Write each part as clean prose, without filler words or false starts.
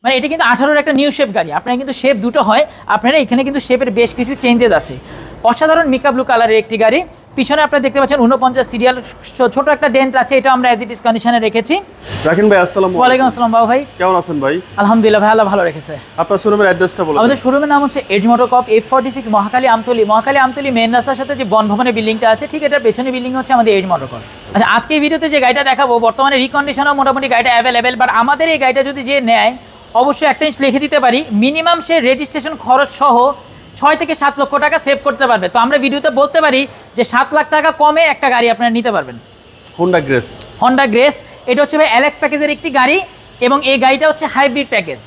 মানে এটা কিন্তু 18-র একটা নিউ শেপ গাড়ি। আপনার কিন্তু শেপ দুটো হয়, আপনারা এখানে কিন্তু শেপের বেশ কিছু চেঞ্জেস আছে। অসাধারণ মিকা ব্লু কালারের একটি গাড়ি। পিছনে আপনারা দেখতে পাচ্ছেন 49 সিরিয়াল, ছোট একটা ডেন্ট আছে, এটা আমরা অ্যাজ ইট ইজ কন্ডিশনে রেখেছি। রাকিন ভাই আসসালামু আলাইকুম। ওয়ালাইকুম আসসালাম বাবু ভাই, কেমন আছেন ভাই? আলহামদুলিল্লাহ ভাই, আল্লাহ ভালো রেখেছে। আপনার শোরুমের অ্যাড্রেসটা বলুন। আমাদের শোরুমের নাম হচ্ছে এজ মোটর কপ, F46 মহাখালী আমতলী মেন রাস্তার সাথে যে বনভবনের বিল্ডিংটা আছে, ঠিক এটার পেছনে বিল্ডিং হচ্ছে আমাদের এজ মোটর কপ। আচ্ছা, আজকে এই ভিডিওতে যে গাড়িটা দেখাবো, বর্তমানে রিকন্ডিশনও মোটামুটি গাড়িটা অ্যাভেলেবেল, বাট আমাদের এই গাড়িটা যদি যে নেয় অবশ্যই একটা জিনিস লিখে দিতে পারি, মিনিমাম সে রেজিস্ট্রেশন খরচ সহ 6 থেকে 7 লক্ষ টাকা সেভ করতে পারবে। তো আমরা ভিডিওতে বলতে পারি যে 7 লাখ টাকা কমে একটা গাড়ি আপনারা নিতে পারবেন। হোন্ডা গ্রেস এটা হচ্ছে ভাই এলএক্স প্যাকেজের একটি গাড়ি, এবং এই গাড়িটা হচ্ছে হাইব্রিড প্যাকেজ।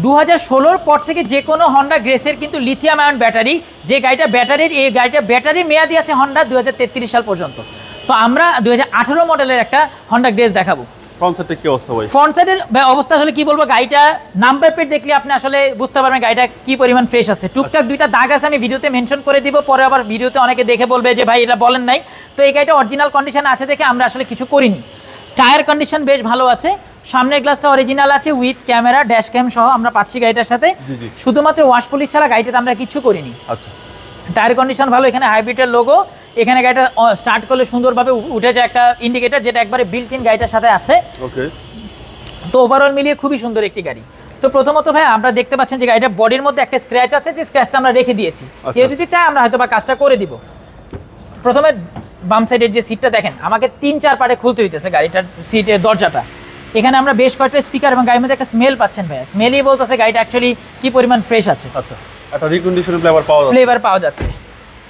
2016-র পর থেকে যে কোনো হন্ডা গ্রেসের কিন্তু লিথিয়াম আয়ন ব্যাটারি, যে গাড়িটা ব্যাটারির, এই গাড়িটা ব্যাটারি মেয়াদি আছে হন্ডা 2033 সাল পর্যন্ত। তো আমরা 2018 মডেলের একটা হন্ডা গ্রেস দেখাবো। ফ্রন্ট সাইডের কি অবস্থা ভাই? ফ্রন্ট সাইডের অবস্থা আসলে কি বলবো, গাড়িটা নাম্বার প্লেট দেখলে আপনি আসলে বুঝতে পারবেন গাড়িটা কি পরিমাণ ফ্রেশ আছে। টুকটাক দুইটা দাগ আছে, আমি ভিডিওতে মেনশন করে দিব, পরে আবার ভিডিওতে অনেকে দেখে বলবে যে ভাই এটা বলেন নাই। তো এই গাড়িটা অরিজিনাল কন্ডিশন আছে দেখে আমরা আসলে কিছু করিনি। টায়ার কন্ডিশন বেশ ভালো আছে, সামনের গ্লাসটা অরিজিনাল আছে উইথ ক্যামেরা, ড্যাশ ক্যাম সহ আমরা পাচ্ছি গাড়িটার সাথে। শুধুমাত্র ওয়াশ পলিশ ছাড়া গাড়িটাতে আমরা কিছু করিনি। আচ্ছা, টায়ার কন্ডিশন ভালো, এখানে হাইব্রিডের লোগো, এখানে গাড়িটা স্টার্ট করলে সুন্দরভাবে উঠে যায় একটা ইন্ডিকেটর, যেটা একবারে বিল্ট ইন গাড়িটার সাথে আছে। ওকে, তো ওভারঅল মিলিয়ে খুবই সুন্দর একটি গাড়ি। তো প্রথমত ভাই আমরা দেখতে পাচ্ছেন যে গাড়িটা বডির মধ্যে একটা স্ক্র্যাচ আছে, যে স্ক্র্যাচটা আমরা রেখে দিয়েছি। কেউ যদি চায় আমরা হয়তো বা কাজটা করে দিব। প্রথমে বাম সাইডের যে সিটটা দেখেন, আমাকে 3-4 পার্টে খুলতে হইতেছে গাড়িটার সিটের দরজাটা। এখানে আমরা বেশ কয়েকটা স্পিকার এবং গাড়ির মধ্যে একটা স্মেল পাচ্ছেন ভাই, স্মেলই বলতেছে গাড়িটা অ্যাকচুয়ালি কি পরিমাণ ফ্রেশ আছে। আচ্ছা, একটা রিকন্ডিশন ফ্লেভার পাওয়া যাচ্ছে।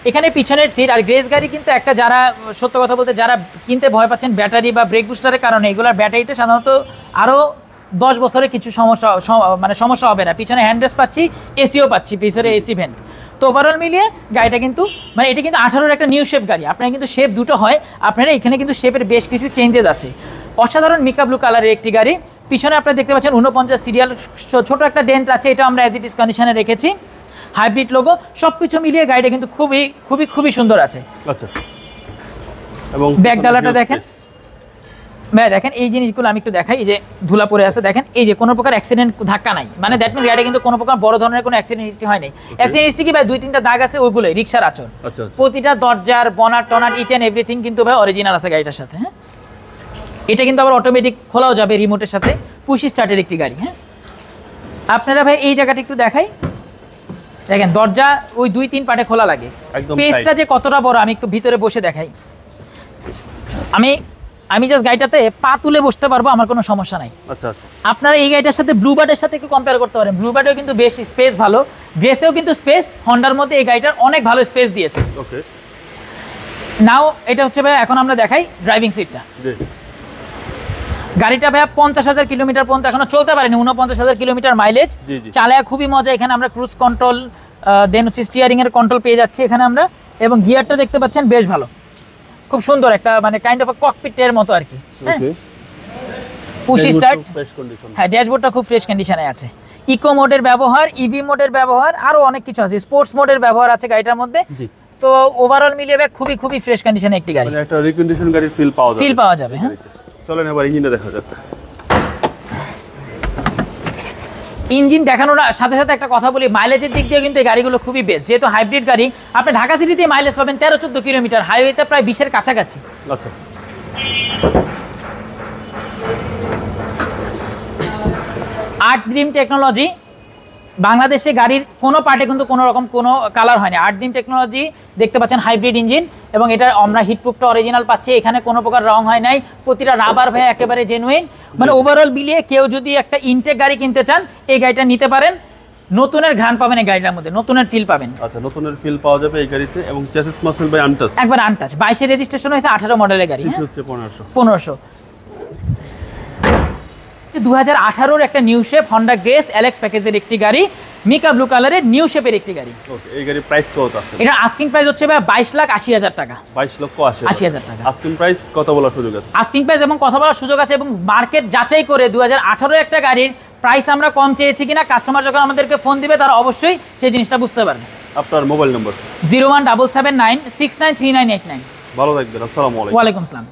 এখানে পিছনের সিট আর গ্রেস গাড়ি কিন্তু একটা, যারা সত্য কথা বলতে যারা কিনতে ভয় পাচ্ছেন ব্যাটারি বা ব্রেক বুস্টারের কারণে, এগুলোর ব্যাটারিতে সাধারণত আরও 10 বছরের কিছু সমস্যা হবে না। পিছনে হ্যান্ডরেস্ট পাচ্ছি, এসিও পাচ্ছি, পিছনে এসি ভেন্ট। তো ওভারঅল মিলিয়ে গাড়িটা কিন্তু মানে এটা কিন্তু 18-র একটা নিউ শেপ গাড়ি। আপনারা কিন্তু শেপ দুটো হয়, আপনারা এখানে কিন্তু শেপের বেশ কিছু চেঞ্জেস আছে। অসাধারণ মিকা ব্লু কালারের একটি গাড়ি। পিছনে আপনারা দেখতে পাচ্ছেন 49 সিরিয়াল, ছোট একটা ডেন্ট আছে, এটা আমরা অ্যাজ ইট ইজ কন্ডিশনে রেখেছি। হাইব্রিড লোগো, সবকিছু মিলিয়ে গাড়িটা কিন্তু খুবই খুবই খুবই সুন্দর আছে। আচ্ছা, এবং ব্যাক ডালাটা দেখেন ভাই, দেখেন এই জিনিসগুলো আমি একটু দেখাই। এই যে ধুলা পড়ে আছে দেখেন, এই যে কোনো প্রকার অ্যাক্সিডেন্ট ধাক্কা নাই, মানে দ্যাট মিনস গাড়িটা কিন্তু কোনো প্রকার বড় ধরনের কোনো অ্যাক্সিডেন্ট হিস্ট্রি হয় নাই। অ্যাক্সিডেন্ট হিস্ট্রি কি ভাই, 2-3টা দাগ আছে, ওইগুলোই রিক্সার আচর। প্রতিটা দরজার বনার টনার ইচ এন্ড এভরিথিং কিন্তু ভাই অরিজিনাল আছে গাড়িটার সাথে। হ্যাঁ, এটা কিন্তু আবার অটোমেটিক খোলাও যাবে রিমোটের সাথে, পুশ স্টার্টের একটি গাড়ি। হ্যাঁ, আপনারা ভাই এই জায়গাটা একটু দেখাই, দেখেন দরজা ওই 2-3 পার্টে খোলা লাগে। স্পেসটা যে কতটা বড় আমি একটু ভিতরে বসে দেখাই। আমি জাস্ট গাড়িটাতে পা তুলে বসতে পারবো, আমার কোনো সমস্যা নাই। আচ্ছা আচ্ছা, আপনারা এই গাড়িটার সাথে ব্লুবার্ডের সাথে একটু কম্পেয়ার করতে পারেন। ব্লুবার্ডেও কিন্তু বেশ স্পেস ভালো, গ্রেসেও কিন্তু স্পেস, হন্ডার মধ্যে এই গাড়িটার অনেক ভালো স্পেস দিয়েছে। ওকে, নাও এটা হচ্ছে ভাই, এখন আমরা দেখাই ড্রাইভিং সিটটা। গাড়িটা ভাই 50,000 কিলোমিটার পর্যন্ত এখনো চলতে পারেনি, 49,000 কিলোমিটার মাইলেজ। চালায় খুবই মজা। এখানে আমরা ক্রুজ কন্ট্রোল, দেন হচ্ছে স্টিয়ারিং এর কন্ট্রোল পেয়ে যাচ্ছি এখানে আমরা, এবং গিয়ারটা দেখতে পাচ্ছেন বেশ ভালো, খুব সুন্দর একটা মানে কাইন্ড অফ ককপিটের মতো আর কি। পুশ স্টার্ট, হ্যাঁ ড্যাশবোর্ডটা খুব ফ্রেশ কন্ডিশনে আছে। ইকো মোডের ব্যবহার, ইভি মোডের ব্যবহার, আরো অনেক কিছু আছে, স্পোর্টস মোডের ব্যবহার আছে গাড়িটার মধ্যে। তো ওভারঅল মিলিয়ে খুবই খুবই ফ্রেশ কন্ডিশনে একটি গাড়ি, মানে একটা রিকন্ডিশন গাড়ির ফিল পাওয়া যাবে। হ্যাঁ, চলেন এবার ইঞ্জিনটা দেখা যাক। ইঞ্জিন দেখানোর সাথে সাথে একটা কথা বলি, মাইলেজের দিক দিয়ে কিন্তু এই গাড়িগুলো খুবই বেস্ট। যেহেতু হাইব্রিড গাড়ি, আপনি ঢাকা সিটিতে মাইলেজ পাবেন 13-14 কিলোমিটার, হাইওয়েতে প্রায় 20-এর কাছাকাছি। আচ্ছা, আর্ট ড্রিম টেকনোলজি, বাংলাদেশে গাড়ির কোনো পার্টে কিন্তু কোনো রকম কোনো কালার হয়নি। আর্ট ড্রিম টেকনোলজি দেখতে পাচ্ছেন, হাইব্রিড ইঞ্জিন, এবং এটা আমরা হিটপ্রুফটা অরিজিনাল পাচ্ছি, এখানে কোনো প্রকার রং হয় নাই, প্রতিটা রাবার ভাই একেবারে জেনুইন। মানে ওভারঅল মিলিয়ে কেউ যদি একটা ইনটেক গাড়ি কিনতে চান, এই গাড়িটা নিতে পারেন। নতুনের ঘ্রাণ পাবেন এই গাড়িটার মধ্যে, নতুনের ফিল পাবেন। আচ্ছা, নতুনের ফিল পাওয়া যাবে এই গাড়িতে, এবং চ্যাসিস মাসল বাই আনটাচ, একবার আনটাচ। 22-এর রেজিস্ট্রেশন হয়েছে, 18 মডেলের গাড়ি, হচ্ছে 1500। 2018-র একটা new shape Honda grace LX প্যাকেজের একটি গাড়ি, মিকা ব্লু কালারের নিউ শেপের একটি গাড়ি। ওকে, এই গাড়ির প্রাইস কত আছে? এটা আস্কিং প্রাইস হচ্ছে ভাই 22,80,000 টাকা। 22,80,000 টাকা। আস্কিং প্রাইস কথা বলার সুযোগ আছে, আস্কিং প্রাইস এবং কথা বলার সুযোগ আছে, এবং মার্কেট যাচাই করে 2018-র একটা গাড়ির প্রাইস আমরা কম চেয়েছি কিনা, কাস্টমার যখন আমাদেরকে ফোন দিবে তারা অবশ্যই সেই জিনিসটা বুঝতে পারবে। আপনার মোবাইল নম্বর 01779693989। ভালো থাকবেন, আসসালামু আলাইকুম। ওয়ালাইকুম আসসালাম।